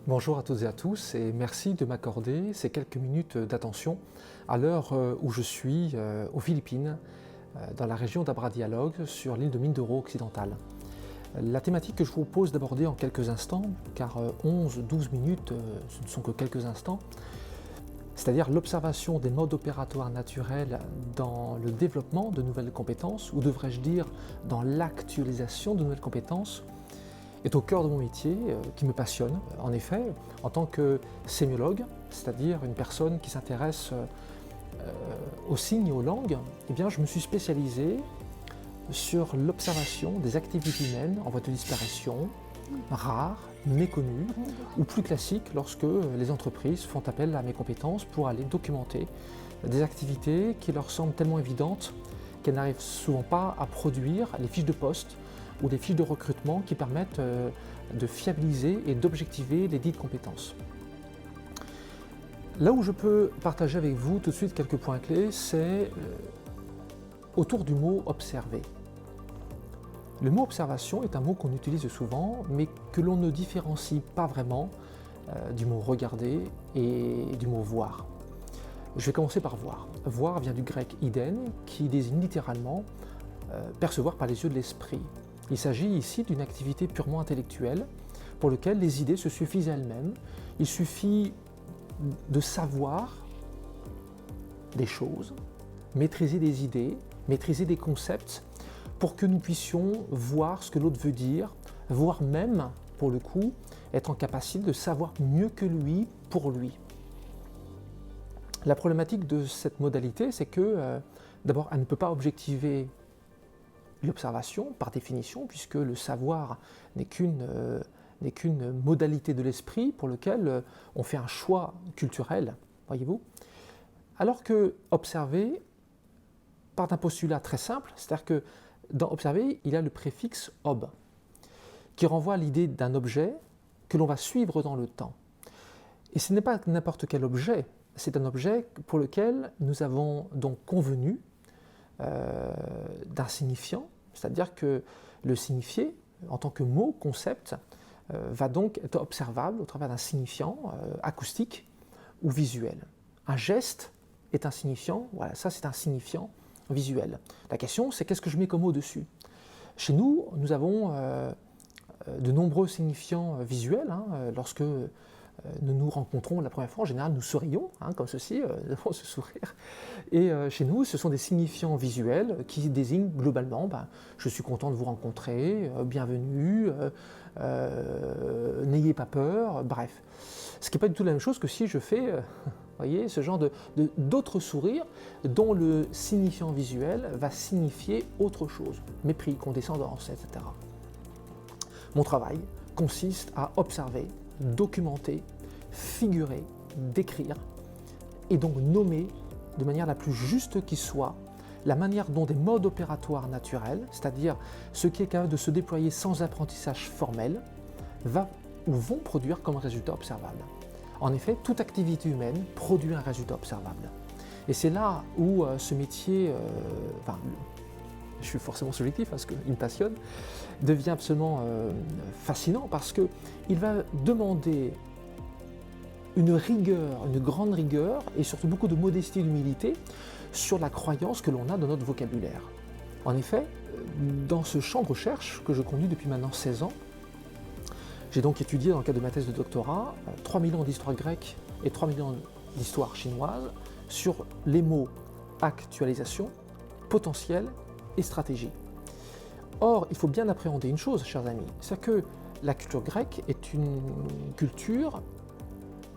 Bonjour à toutes et à tous et merci de m'accorder ces quelques minutes d'attention à l'heure où je suis aux Philippines, dans la région d'Abra Dialogue, sur l'île de Mindoro occidentale. La thématique que je vous propose d'aborder en quelques instants, car 11-12 minutes ce ne sont que quelques instants, c'est-à-dire l'observation des modes opératoires naturels dans le développement de nouvelles compétences, ou devrais-je dire dans l'actualisation de nouvelles compétences, est au cœur de mon métier qui me passionne. En effet, en tant que sémiologue, c'est-à-dire une personne qui s'intéresse aux signes et aux langues, eh bien, je me suis spécialisé sur l'observation des activités humaines en voie de disparition, rares, méconnues, ou plus classiques lorsque les entreprises font appel à mes compétences pour aller documenter des activités qui leur semblent tellement évidentes qu'elles n'arrivent souvent pas à produire les fiches de poste ou des fiches de recrutement qui permettent de fiabiliser et d'objectiver les dites compétences. Là où je peux partager avec vous tout de suite quelques points clés, c'est autour du mot « observer ». Le mot « observation » est un mot qu'on utilise souvent, mais que l'on ne différencie pas vraiment du mot « regarder » et du mot « voir ». Je vais commencer par « voir ». « Voir » vient du grec « iden » qui désigne littéralement « percevoir par les yeux de l'esprit ». Il s'agit ici d'une activité purement intellectuelle pour laquelle les idées se suffisent à elles-mêmes. Il suffit de savoir des choses, maîtriser des idées, maîtriser des concepts pour que nous puissions voir ce que l'autre veut dire, voire même, pour le coup, être en capacité de savoir mieux que lui pour lui. La problématique de cette modalité, c'est que, d'abord, elle ne peut pas objectiver l'observation, par définition, puisque le savoir n'est qu'une modalité de l'esprit pour lequel on fait un choix culturel, voyez-vous. Alors que observer part d'un postulat très simple, c'est-à-dire que dans observer, il y a le préfixe ob, qui renvoie à l'idée d'un objet que l'on va suivre dans le temps. Et ce n'est pas n'importe quel objet, c'est un objet pour lequel nous avons donc convenu d'un signifiant, c'est-à-dire que le signifié, en tant que mot, concept, va donc être observable au travers d'un signifiant acoustique ou visuel. Un geste est un signifiant, voilà, ça c'est un signifiant visuel. La question c'est qu'est-ce que je mets comme mot dessus? Chez nous, nous avons de nombreux signifiants visuels, lorsque nous nous rencontrons la première fois, en général nous sourions, comme ceci, nous avons ce sourire. Et chez nous, ce sont des signifiants visuels qui désignent globalement je suis content de vous rencontrer, bienvenue, n'ayez pas peur, bref. Ce qui n'est pas du tout la même chose que si je fais voyez, ce genre d'autres sourires dont le signifiant visuel va signifier autre chose, mépris, condescendance, etc. Mon travail consiste à observer, documenter, figurer, décrire et donc nommer de manière la plus juste qui soit la manière dont des modes opératoires naturels, c'est-à-dire ce qui est capable de se déployer sans apprentissage formel, vont produire comme résultat observable. En effet, toute activité humaine produit un résultat observable. Et c'est là où ce métier, je suis forcément subjectif parce qu'il me passionne, devient absolument fascinant parce qu'il va demander une rigueur, une grande rigueur et surtout beaucoup de modestie et d'humilité sur la croyance que l'on a dans notre vocabulaire. En effet, dans ce champ de recherche que je conduis depuis maintenant 16 ans, j'ai donc étudié dans le cadre de ma thèse de doctorat 3 000 ans d'histoire grecque et 3 000 ans d'histoire chinoise sur les mots actualisation, potentiel et stratégie. Or, il faut bien appréhender une chose, chers amis, c'est que la culture grecque est une culture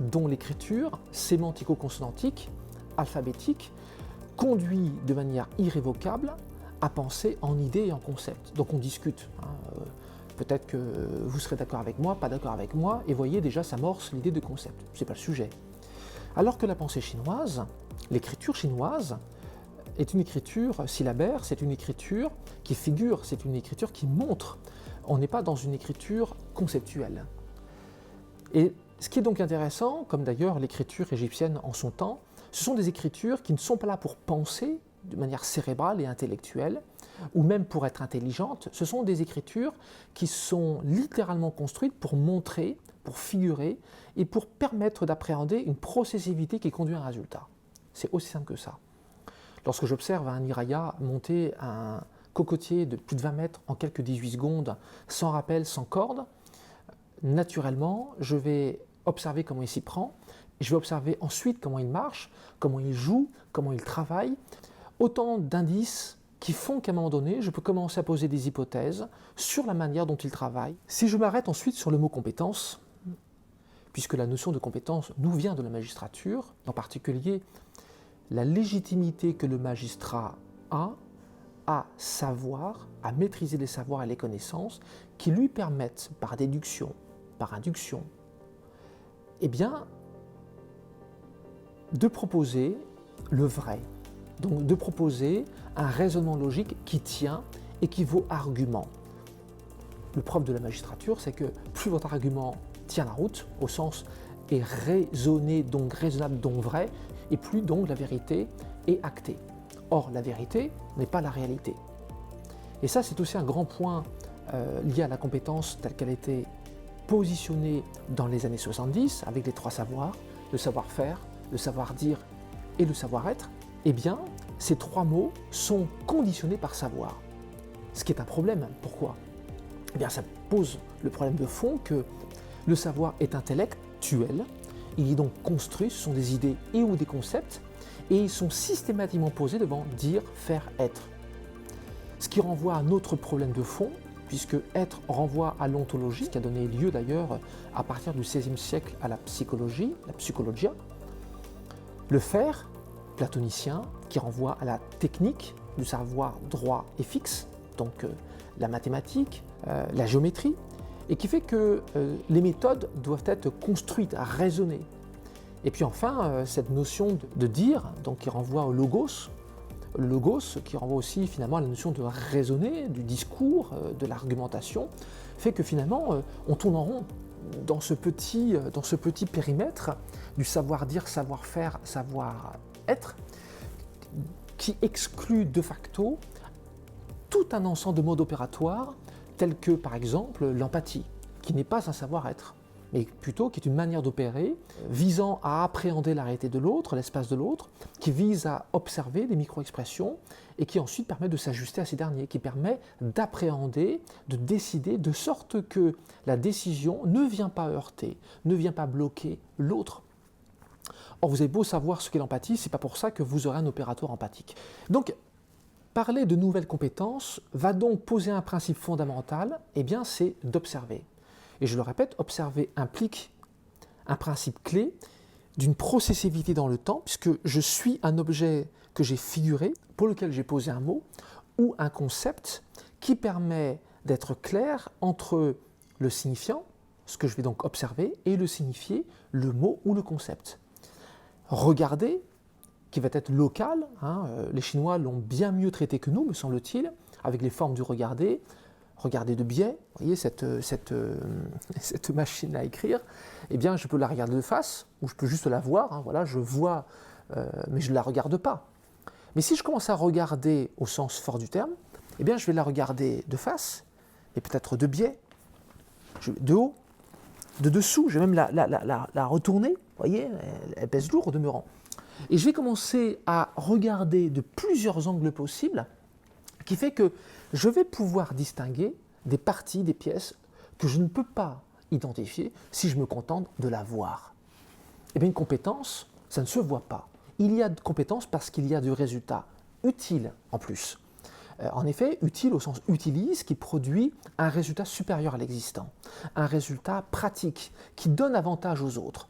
dont l'écriture sémantico-consonantique, alphabétique, conduit de manière irrévocable à penser en idées et en concepts. Donc on discute. Peut-être que vous serez d'accord avec moi, pas d'accord avec moi, et voyez déjà s'amorce l'idée de concept. C'est pas le sujet. Alors que la pensée chinoise, l'écriture chinoise, est une écriture syllabaire, c'est une écriture qui figure, c'est une écriture qui montre. On n'est pas dans une écriture conceptuelle. Et ce qui est donc intéressant, comme d'ailleurs l'écriture égyptienne en son temps, ce sont des écritures qui ne sont pas là pour penser de manière cérébrale et intellectuelle, ou même pour être intelligentes, ce sont des écritures qui sont littéralement construites pour montrer, pour figurer et pour permettre d'appréhender une processivité qui conduit à un résultat. C'est aussi simple que ça. Lorsque j'observe un Hiraya monter un cocotier de plus de 20 mètres en quelques 18 secondes, sans rappel, sans corde, naturellement, je vais observer comment il s'y prend, je vais observer ensuite comment il marche, comment il joue, comment il travaille. Autant d'indices qui font qu'à un moment donné, je peux commencer à poser des hypothèses sur la manière dont il travaille. Si je m'arrête ensuite sur le mot compétence, puisque la notion de compétence nous vient de la magistrature, en particulier la légitimité que le magistrat a à savoir, à maîtriser les savoirs et les connaissances qui lui permettent, par déduction, par induction, eh bien, de proposer le vrai. Donc de proposer un raisonnement logique qui tient et qui vaut argument. Le propre de la magistrature, c'est que plus votre argument tient la route, au sens est raisonné, donc raisonnable, donc vrai, et plus donc la vérité est actée. Or, la vérité n'est pas la réalité. Et ça, c'est aussi un grand point lié à la compétence telle qu'elle a été positionnée dans les années 70, avec les trois savoirs, le savoir-faire, le savoir-dire et le savoir-être. Eh bien, ces trois mots sont conditionnés par savoir. Ce qui est un problème. Pourquoi ? Eh bien, ça pose le problème de fond que le savoir est intellectuel, il est donc construit, ce sont des idées et ou des concepts, et ils sont systématiquement posés devant dire, faire, être. Ce qui renvoie à un autre problème de fond, puisque être renvoie à l'ontologie, ce qui a donné lieu d'ailleurs à partir du XVIe siècle à la psychologie, la psychologia. Le faire, platonicien, qui renvoie à la technique du savoir droit et fixe, donc la mathématique, la géométrie, et qui fait que les méthodes doivent être construites, raisonnées. Et puis enfin, cette notion de dire, donc qui renvoie au logos, le logos qui renvoie aussi finalement à la notion de raisonner, du discours, de l'argumentation, fait que finalement on tourne en rond dans ce petit périmètre du savoir-dire, savoir-faire, savoir-être, qui exclut de facto tout un ensemble de modes opératoires tels que par exemple l'empathie, qui n'est pas un savoir-être, mais plutôt qui est une manière d'opérer visant à appréhender la réalité de l'autre, l'espace de l'autre, qui vise à observer des micro-expressions et qui ensuite permet de s'ajuster à ces derniers, qui permet d'appréhender, de décider, de sorte que la décision ne vient pas heurter, ne vient pas bloquer l'autre. Or, vous avez beau savoir ce qu'est l'empathie, ce n'est pas pour ça que vous aurez un opérateur empathique. Donc, parler de nouvelles compétences va donc poser un principe fondamental, eh bien c'est d'observer. Et je le répète, observer implique un principe clé d'une processivité dans le temps, puisque je suis un objet que j'ai figuré, pour lequel j'ai posé un mot, ou un concept qui permet d'être clair entre le signifiant, ce que je vais donc observer, et le signifié, le mot ou le concept. Regarder, qui va être local, les Chinois l'ont bien mieux traité que nous, me semble-t-il, avec les formes du regarder, regarder de biais, vous voyez cette machine à écrire, eh bien je peux la regarder de face, ou je peux juste la voir, voilà, je vois, mais je ne la regarde pas. Mais si je commence à regarder au sens fort du terme, eh bien je vais la regarder de face, et peut-être de biais, de haut, de dessous, je vais même la retourner, vous voyez, elle pèse lourd au demeurant. Et je vais commencer à regarder de plusieurs angles possibles, qui fait que je vais pouvoir distinguer des parties, des pièces que je ne peux pas identifier si je me contente de la voir. Eh bien, une compétence, ça ne se voit pas. Il y a de compétences parce qu'il y a du résultat utile en plus. En effet, utile au sens utilise, qui produit un résultat supérieur à l'existant, un résultat pratique qui donne avantage aux autres.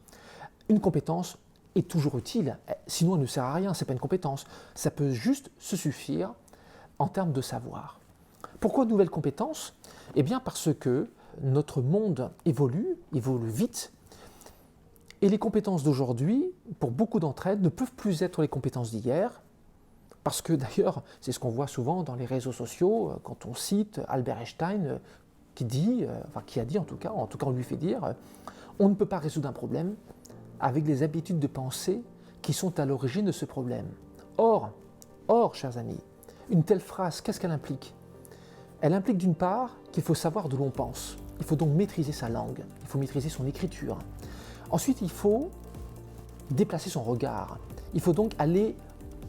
Une compétence est toujours utile, sinon elle ne sert à rien, ce n'est pas une compétence, ça peut juste se suffire en termes de savoir. Pourquoi de nouvelles compétences ? Eh bien parce que notre monde évolue vite, et les compétences d'aujourd'hui, pour beaucoup d'entre elles, ne peuvent plus être les compétences d'hier, parce que d'ailleurs, c'est ce qu'on voit souvent dans les réseaux sociaux, quand on cite Albert Einstein, qui a dit en tout cas on lui fait dire, on ne peut pas résoudre un problème avec les habitudes de pensée qui sont à l'origine de ce problème. Or, chers amis, une telle phrase, qu'est-ce qu'elle implique ? Elle implique d'une part qu'il faut savoir d'où l'on pense. Il faut donc maîtriser sa langue, il faut maîtriser son écriture. Ensuite, il faut déplacer son regard. Il faut donc aller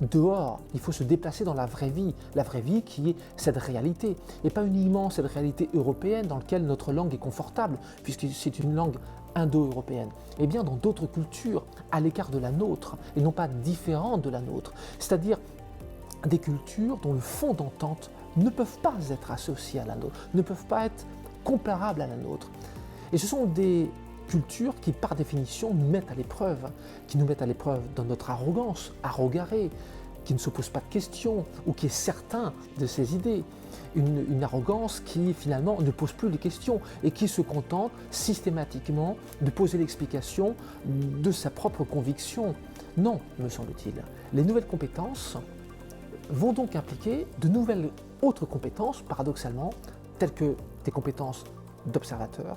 dehors, il faut se déplacer dans la vraie vie qui est cette réalité, et pas uniquement cette réalité européenne dans laquelle notre langue est confortable, puisque c'est une langue indo-européenne, mais bien dans d'autres cultures, à l'écart de la nôtre, et non pas différentes de la nôtre, c'est-à-dire des cultures dont le fond d'entente ne peuvent pas être associés à la nôtre, ne peuvent pas être comparables à la nôtre. Et ce sont des cultures qui, par définition, nous mettent à l'épreuve, qui nous mettent à l'épreuve dans notre arrogance, arrogarée, qui ne se pose pas de questions ou qui est certain de ses idées. Une arrogance qui, finalement, ne pose plus de questions et qui se contente systématiquement de poser l'explication de sa propre conviction. Non, me semble-t-il. Les nouvelles compétences vont donc impliquer de nouvelles autres compétences, paradoxalement, telles que des compétences d'observateur,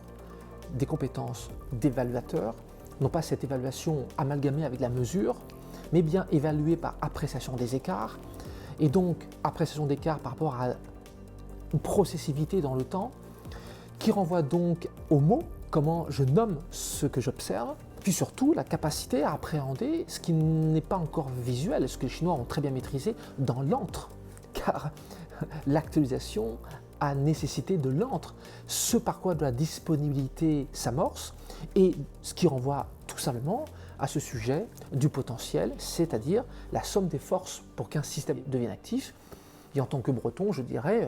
des compétences d'évaluateur, non pas cette évaluation amalgamée avec la mesure, mais bien évaluée par appréciation des écarts, et donc appréciation d'écarts par rapport à une processivité dans le temps, qui renvoie donc aux mots, comment je nomme ce que j'observe, puis surtout la capacité à appréhender ce qui n'est pas encore visuel, et ce que les Chinois ont très bien maîtrisé dans l'antre, car l'actualisation a nécessité de l'antre, ce par quoi de la disponibilité s'amorce, et ce qui renvoie tout simplement à ce sujet du potentiel, c'est-à-dire la somme des forces pour qu'un système devienne actif. Et en tant que breton, je dirais,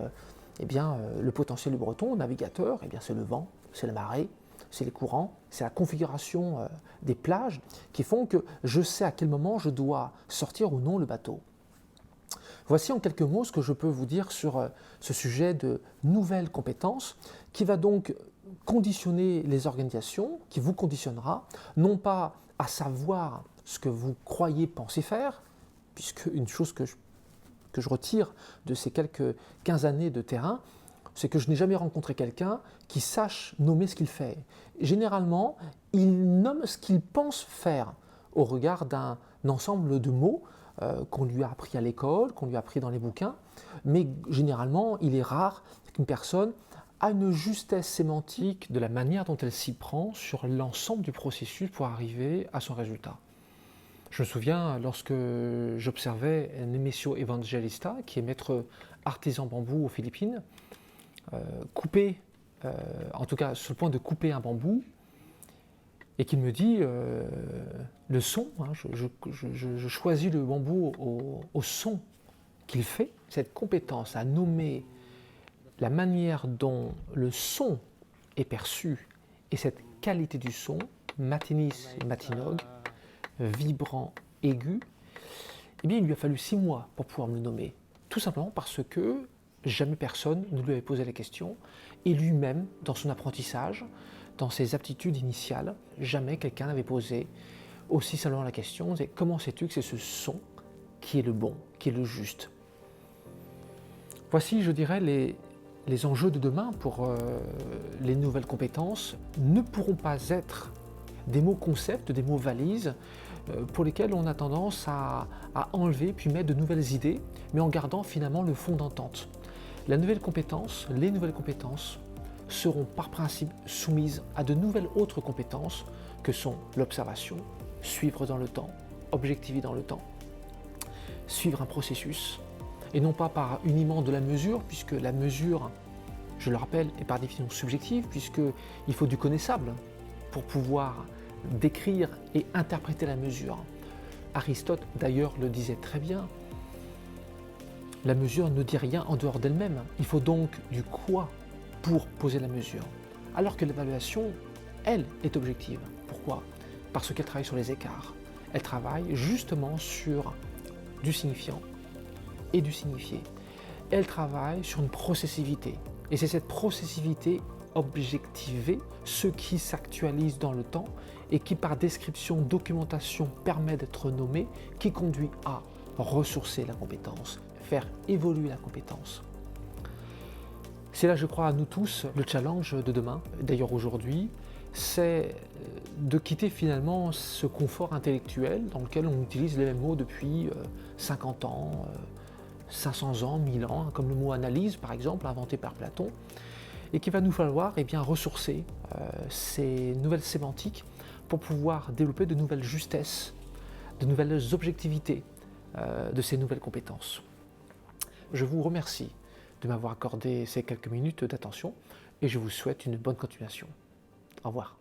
le potentiel du breton, navigateur, c'est le vent, c'est la marée, c'est les courants, c'est la configuration des plages qui font que je sais à quel moment je dois sortir ou non le bateau. Voici en quelques mots ce que je peux vous dire sur ce sujet de nouvelles compétences qui va donc conditionner les organisations, qui vous conditionnera, non pas à savoir ce que vous croyez penser faire, puisque une chose que je retire de ces quelques 15 années de terrain, c'est que je n'ai jamais rencontré quelqu'un qui sache nommer ce qu'il fait. Généralement, il nomme ce qu'il pense faire au regard d'un ensemble de mots qu'on lui a appris à l'école, qu'on lui a appris dans les bouquins, mais généralement, il est rare qu'une personne a une justesse sémantique de la manière dont elle s'y prend sur l'ensemble du processus pour arriver à son résultat. Je me souviens, lorsque j'observais Nemesio Evangelista, qui est maître artisan bambou aux Philippines, couper, en tout cas sur le point de couper un bambou, et qu'il me dit le son, je choisis le bambou au son qu'il fait, cette compétence à nommer la manière dont le son est perçu et cette qualité du son, matinis et matinog, vibrant, aigu, eh bien il lui a fallu 6 mois pour pouvoir me le nommer. Tout simplement parce que jamais personne ne lui avait posé la question et lui-même, dans son apprentissage, dans ses aptitudes initiales, jamais quelqu'un n'avait posé aussi simplement la question, c'est comment sais-tu que c'est ce son qui est le bon, qui est le juste? Voici, je dirais, les enjeux de demain pour les nouvelles compétences ne pourront pas être des mots concepts, des mots valises pour lesquels on a tendance à enlever puis mettre de nouvelles idées, mais en gardant finalement le fond d'entente. Les nouvelles compétences seront par principe soumises à de nouvelles autres compétences que sont l'observation, suivre dans le temps, objectiver dans le temps, suivre un processus, et non pas par uniquement de la mesure, puisque la mesure, je le rappelle, est par définition subjective, puisqu'il faut du connaissable pour pouvoir décrire et interpréter la mesure. Aristote, d'ailleurs, le disait très bien, la mesure ne dit rien en dehors d'elle-même. Il faut donc du quoi pour poser la mesure. Alors que l'évaluation, elle, est objective. Pourquoi? Parce qu'elle travaille sur les écarts. Elle travaille justement sur du signifiant et du signifié. Elle travaille sur une processivité. Et c'est cette processivité objectivée, ce qui s'actualise dans le temps et qui par description, documentation permet d'être nommé, qui conduit à ressourcer la compétence, faire évoluer la compétence. C'est là, je crois, à nous tous, le challenge de demain, d'ailleurs aujourd'hui, c'est de quitter finalement ce confort intellectuel dans lequel on utilise les mêmes mots depuis 50 ans, 500 ans, 1000 ans, comme le mot analyse par exemple, inventé par Platon, et qu'il va nous falloir ressourcer ces nouvelles sémantiques pour pouvoir développer de nouvelles justesses, de nouvelles objectivités de ces nouvelles compétences. Je vous remercie de m'avoir accordé ces quelques minutes d'attention et je vous souhaite une bonne continuation. Au revoir.